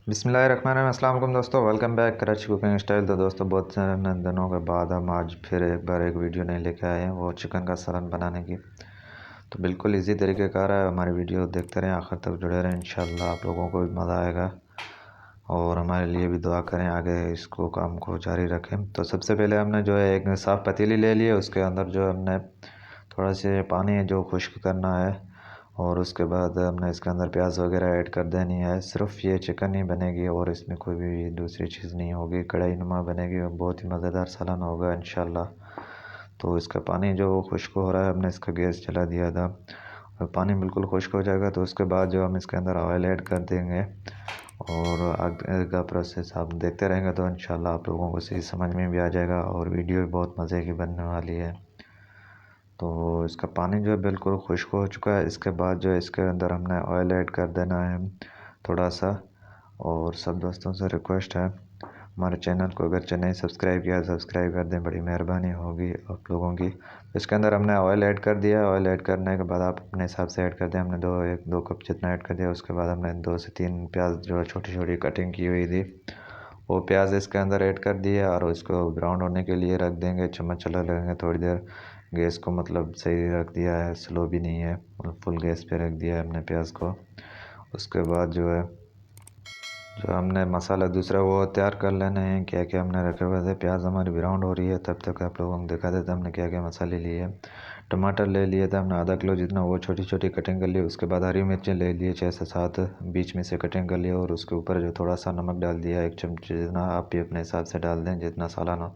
बिस्मिल्लाहिर्रहमानिर्रहीम। अस्सलाम वालेकुम दोस्तों, welcome back Karachi cooking style. तो दोस्तों बहुत सारे दिनों के बाद हम आज फिर एक बार एक वीडियो नहीं लेके आए हैं, वो चिकन का सालन बनाने की। तो बिल्कुल इजी तरीके कार है। हमारी वीडियो देखते रहें, आखिर तक जुड़े रहें, इंशाल्लाह आप लोगों को भी मज़ा आएगा। और हमारे लिए भी दुआ करें, आगे इसको काम को जारी रखें। तो सबसे पहले हमने जो है एक साफ़ पतीली ले ली है, उसके अंदर जो हमने थोड़ा से पानी है जो खुश्क करना है। और उसके बाद हमने इसके अंदर प्याज वगैरह ऐड कर देनी है। सिर्फ ये चिकन ही बनेगी और इसमें कोई भी दूसरी चीज़ नहीं होगी, कढ़ाई नुमा बनेगी और बहुत ही मज़ेदार सालन होगा इंशाल्लाह। तो इसका पानी जो खुश्क हो रहा है, हमने इसका गैस जला दिया था और पानी बिल्कुल खुश्क हो जाएगा तो उसके बाद जो हम इसके अंदर ऑयल ऐड कर देंगे। और आगे का प्रोसेस आप देखते रहेंगे तो इंशाल्लाह आप लोगों को सही समझ में भी आ जाएगा और वीडियो भी बहुत मज़े की बनने वाली है। तो इसका पानी जो है बिल्कुल खुश्क हो चुका है। इसके बाद जो है इसके अंदर हमने ऑयल ऐड कर देना है थोड़ा सा। और सब दोस्तों से रिक्वेस्ट है, हमारे चैनल को अगर नहीं सब्सक्राइब किया सब्सक्राइब कर दें, बड़ी मेहरबानी होगी आप लोगों की। इसके अंदर हमने ऑयल ऐड कर दिया है। ऑयल ऐड करने के बाद आप अपने हिसाब से ऐड कर दें। हमने दो कप जितना ऐड कर दिया। उसके बाद हमने 2 से 3 प्याज जो है छोटी छोटी कटिंग की हुई थी, वो प्याज इसके अंदर ऐड कर दिया और इसको ब्राउन होने के लिए रख देंगे। चम्मच चला लेंगे थोड़ी देर। गैस को मतलब सही रख दिया है, स्लो भी नहीं है, फुल गैस पे रख दिया है हमने प्याज को। उसके बाद जो है जो हमने मसाला दूसरा वो तैयार कर लेना है। क्या क्या हमने रखे हुए थे, प्याज हमारी ब्राउन हो रही है तब तक आप लोगों को दिखा देते हमने क्या क्या मसाले लिए हैं। टमाटर ले लिए थे हमने आधा किलो जितना, वो छोटी छोटी कटिंग कर ली। उसके बाद हरी मिर्चें ले लिए 6 से 7, बीच में से कटिंग कर लिया। और उसके ऊपर जो थोड़ा सा नमक डाल दिया, 1 चम्मच जितना, आप भी अपने हिसाब से डाल दें जितना सालन हो।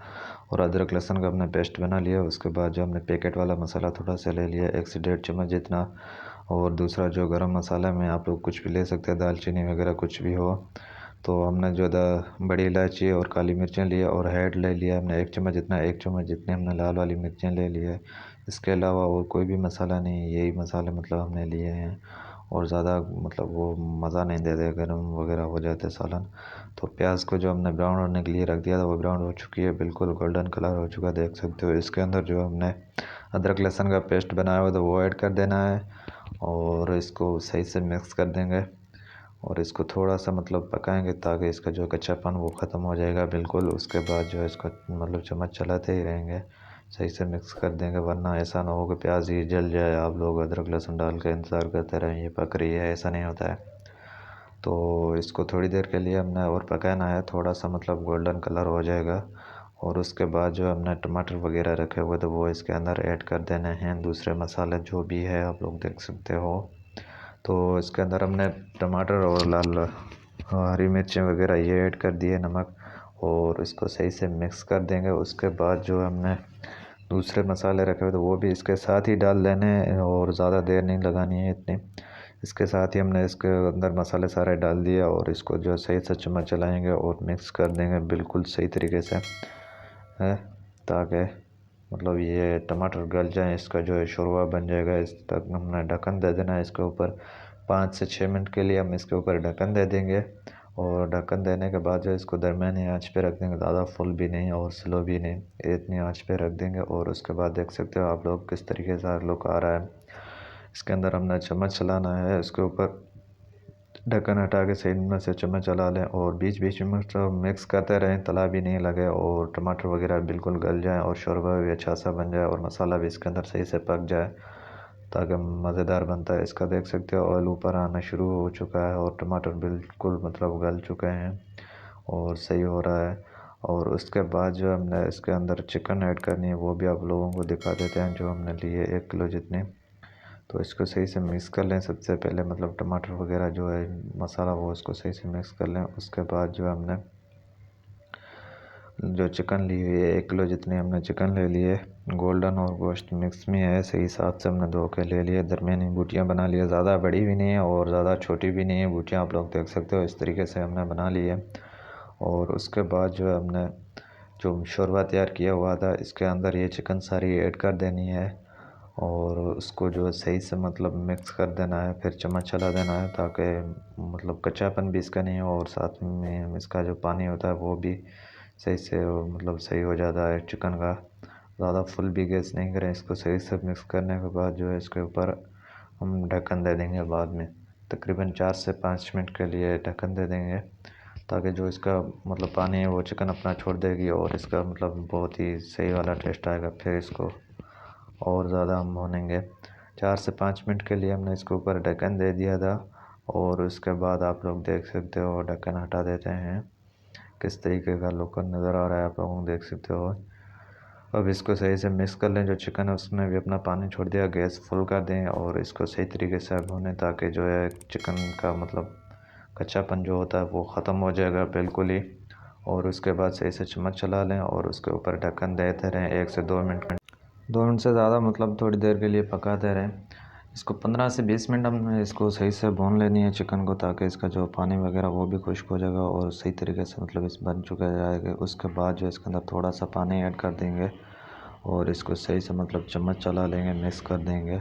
और अदरक लहसुन का हमने पेस्ट बना लिया। उसके बाद जो हमने पैकेट वाला मसाला थोड़ा सा ले लिया, 1 से 1.5 चम्मच जितना। और दूसरा जो गरम मसाला में आप लोग कुछ भी ले सकते हैं, दालचीनी वगैरह कुछ भी हो। तो हमने जो बड़ी इलायची और काली मिर्चें लिए और हेड ले लिया हमने 1 चम्मच जितना, 1 चम्मच जितने हमने लाल वाली मिर्चें ले लिए। इसके अलावा और कोई भी मसाला नहीं, यही मसाले मतलब हमने लिए हैं। और ज़्यादा मतलब वो मज़ा नहीं देते, गर्म वगैरह हो जाते सालन। तो प्याज को जो हमने ब्राउन होने के लिए रख दिया था, वो ब्राउन हो चुकी है, बिल्कुल गोल्डन कलर हो चुका है, देख सकते हो। इसके अंदर जो हमने अदरक लहसुन का पेस्ट बनाया हुआ था वो ऐड कर देना है और इसको सही से मिक्स कर देंगे। और इसको थोड़ा सा मतलब पकाएंगे ताकि इसका जो कच्चापन वो ख़त्म हो जाएगा बिल्कुल। उसके बाद जो है इसको मतलब चम्मच चलाते ही रहेंगे, सही से मिक्स कर देंगे, वरना ऐसा ना हो कि प्याज ही जल जाए, आप लोग अदरक लहसुन डाल के इंतज़ार करते रहें ये पक रही है, ऐसा नहीं होता है। तो इसको थोड़ी देर के लिए हमने और पकाना है, थोड़ा सा मतलब गोल्डन कलर हो जाएगा। और उसके बाद जो हमने टमाटर वगैरह रखे हुए थे वो इसके अंदर ऐड कर देने हैं, दूसरे मसाले जो भी है आप लोग देख सकते हो। तो इसके अंदर हमने टमाटर और लाल हरी मिर्चें वगैरह ये ऐड कर दिए, नमक। और इसको सही से मिक्स कर देंगे। उसके बाद जो हमने दूसरे मसाले रखे हुए थे वो भी इसके साथ ही डाल देने हैं और ज़्यादा देर नहीं लगानी है इतनी। इसके साथ ही हमने इसके अंदर मसाले सारे डाल दिए और इसको जो सही से चम्मच चलाएँगे और मिक्स कर देंगे बिल्कुल सही तरीके से, है, ताकि मतलब ये टमाटर गल जाए, इसका जो है शोरबा बन जाएगा। इस तक हमने ढक्कन दे देना है इसके ऊपर। 5 से 6 मिनट के लिए हम इसके ऊपर ढक्कन दे देंगे। और ढक्कन देने के बाद जो इसको दरमियानी आंच पे रख देंगे, ज़्यादा फुल भी नहीं और स्लो भी नहीं, इतनी आंच पे रख देंगे। और उसके बाद देख सकते हो आप लोग किस तरीके से लुक आ रहा है। इसके अंदर हमने चम्मच चलाना है, इसके ऊपर ढक्कन हटा के सही में से चम्मच चला लें और बीच बीच में तो मिक्स करते रहें, तला भी नहीं लगे और टमाटर वगैरह बिल्कुल गल जाए और शोरबा भी अच्छा सा बन जाए और मसाला भी इसके अंदर सही से पक जाए ताकि मज़ेदार बनता है। इसका देख सकते हो ऑयल ऊपर आना शुरू हो चुका है और टमाटर बिल्कुल मतलब गल चुके हैं और सही हो रहा है। और उसके बाद जो हमने इसके अंदर चिकन ऐड करनी है वो भी आप लोगों को दिखा देते हैं, जो हमने लिए 1 किलो जितने। तो इसको सही से मिक्स कर लें सबसे पहले, मतलब टमाटर वगैरह जो है मसाला वो इसको सही से मिक्स कर लें। उसके बाद जो हमने जो चिकन ली हुई है 1 किलो जितनी हमने चिकन ले लिए, गोल्डन और गोश्त मिक्स में है, सही हिसाब से हमने धो के ले लिए। दरमियानी बूटियाँ बना लिया, ज़्यादा बड़ी भी नहीं है और ज़्यादा छोटी भी नहीं है बूटियाँ, आप लोग देख सकते हो इस तरीके से हमने बना ली है। और उसके बाद जो है हमने जो शोरबा तैयार किया हुआ था इसके अंदर ये चिकन सारी ऐड कर देनी है और उसको जो है सही से मतलब मिक्स कर देना है, फिर चम्मच चला देना है ताकि मतलब कच्चापन भी इसका नहीं हो और साथ में इसका जो पानी होता है वो भी सही से मतलब सही हो जाता है चिकन का। ज़्यादा फुल भी गैस नहीं करें, इसको सही से मिक्स करने के बाद जो है इसके ऊपर हम ढक्कन दे देंगे बाद में, तकरीबन 4 से 5 मिनट के लिए ढक्कन दे देंगे। ताकि जो इसका मतलब पानी है वो चिकन अपना छोड़ देगी और इसका मतलब बहुत ही सही वाला टेस्ट आएगा। फिर इसको और ज़्यादा हम भूनेंगे। 4 से 5 मिनट के लिए हमने इसके ऊपर ढक्कन दे दिया था और उसके बाद आप लोग देख सकते हो ढक्कन हटा देते हैं। किस तरीके का लुक नज़र आ रहा है आप लोग देख सकते हो। अब इसको सही से मिक्स कर लें। जो चिकन है उसने भी अपना पानी छोड़ दिया। गैस फुल कर दें और इसको सही तरीके से भूनें ताकि जो है चिकन का मतलब कच्चापन जो होता है वो ख़त्म हो जाएगा बिल्कुल ही। और उसके बाद सही से चम्मच चला लें और उसके ऊपर ढक्कन देते रहें 1 से 2 मिनट 2 मिनट से ज़्यादा मतलब थोड़ी देर के लिए पकाते रहें। इसको 15 से 20 मिनट हमने इसको सही से भून लेनी है चिकन को, ताकि इसका जो पानी वगैरह वो भी खुश्क हो जाएगा और सही तरीके से मतलब इस बन चुका जाएगा। उसके बाद जो इसके अंदर थोड़ा सा पानी ऐड कर देंगे और इसको सही से मतलब चम्मच चला लेंगे, मिक्स कर देंगे।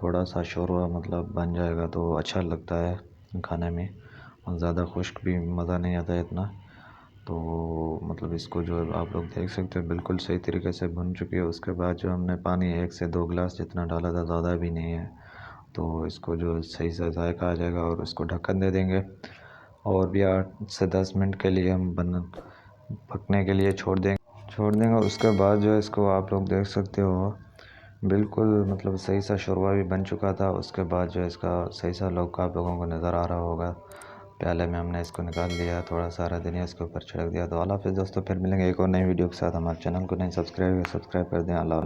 थोड़ा सा शोरबा मतलब बन जाएगा तो अच्छा लगता है खाने में, और ज़्यादा खुश्क भी मज़ा नहीं आता है इतना। तो मतलब इसको जो आप लोग देख सकते हो बिल्कुल सही तरीके से बन चुकी है। उसके बाद जो हमने पानी 1 से 2 गिलास जितना डाला था, ज़्यादा भी नहीं है। तो इसको जो सही से जायका आ जाएगा और उसको ढक्कन दे देंगे और भी 8 से 10 मिनट के लिए हम पकने के लिए छोड़ देंगे। उसके बाद जो है इसको आप लोग देख सकते हो बिल्कुल मतलब सही सा शोरबा भी बन चुका था। उसके बाद जो है इसका सही सा लुक आप लोगों को नज़र आ रहा होगा। प्याले में हमने इसको निकाल लिया, थोड़ा सारा धनिया इसके ऊपर छिड़क दिया। तो अल्लाह हाफ़िज़ दोस्तों, फिर मिलेंगे एक और नई वीडियो के साथ। हमारे चैनल को नहीं सब्सक्राइब कर दें। अल्लाह।